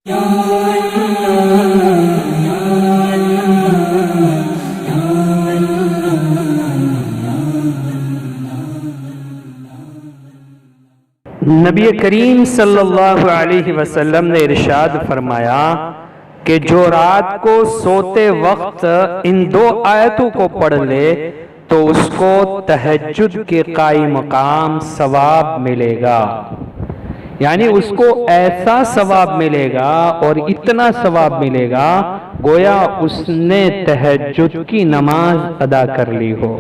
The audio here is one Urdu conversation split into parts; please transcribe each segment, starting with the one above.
نبی کریم صلی اللہ علیہ وسلم نے ارشاد فرمایا کہ جو رات کو سوتے وقت ان دو آیتوں کو پڑھ لے تو اس کو تہجد کے قائم مقام ثواب ملے گا، یعنی اس کو ایسا ثواب ملے گا اور اتنا ثواب ملے گا گویا اس نے تہجد کی نماز ادا کر لی ہو۔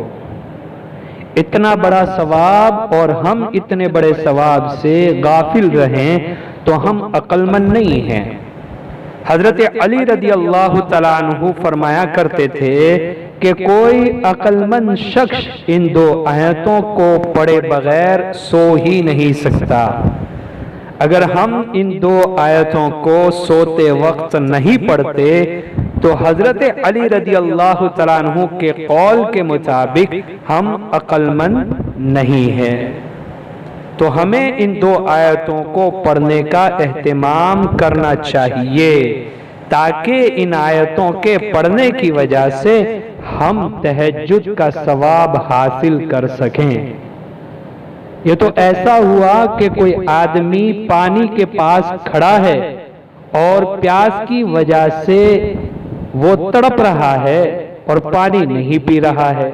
اتنا بڑا ثواب، اور ہم اتنے بڑے ثواب سے غافل رہیں تو ہم عقل مند نہیں ہیں۔ حضرت علی رضی اللہ تعالیٰ عنہ فرمایا کرتے تھے کہ کوئی عقل مند شخص ان دو آیتوں کو پڑھے بغیر سو ہی نہیں سکتا۔ اگر ہم ان دو آیتوں کو سوتے وقت نہیں پڑھتے تو حضرت علی رضی اللہ تعالیٰ عنہ کے قول کے مطابق ہم عقل مند نہیں ہیں۔ تو ہمیں ان دو آیتوں کو پڑھنے کا اہتمام کرنا چاہیے تاکہ ان آیتوں کے پڑھنے کی وجہ سے ہم تہجد کا ثواب حاصل کر سکیں۔ یہ تو ایسا ہوا کہ کوئی آدمی پانی کے پاس کھڑا ہے اور پیاس کی وجہ سے وہ تڑپ رہا ہے اور پانی نہیں پی رہا ہے،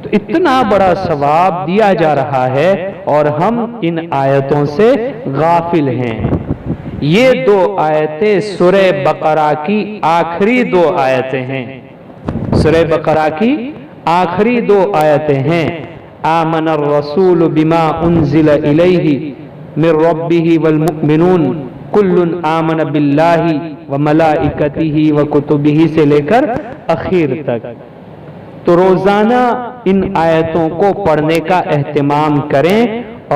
تو اتنا بڑا ثواب دیا جا رہا ہے اور ہم ان آیتوں سے غافل ہیں۔ یہ دو آیتیں سورہ بقرہ کی آخری دو آیتیں ہیں۔ سورہ بقرہ کی آخری دو آیتیں ہیں۔ آمن الرسول بما انزل الیہ من ربہ والمؤمنون کل آمن باللہ وملائکتہ وکتبہ سے لے کر اخیر تک۔ تو روزانہ ان آیتوں کو پڑھنے کا اہتمام کریں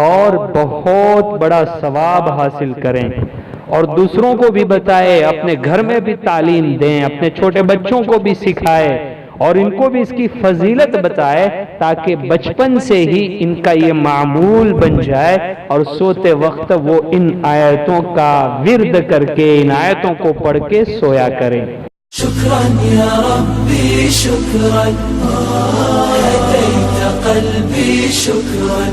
اور بہت بڑا ثواب حاصل کریں، اور دوسروں کو بھی بتائیں، اپنے گھر میں بھی تعلیم دیں، اپنے چھوٹے بچوں کو بھی سکھائیں اور ان کو بھی اس کی فضیلت بتائیں تاکہ بچپن سے ہی ان کا یہ معمول بن جائے اور سوتے وقت وہ ان آیتوں کا ورد کر کے ان آیتوں کو پڑھ کے سویا کریں۔ شکراً یا ربی شکراً، ہدیت قلبی شکراً،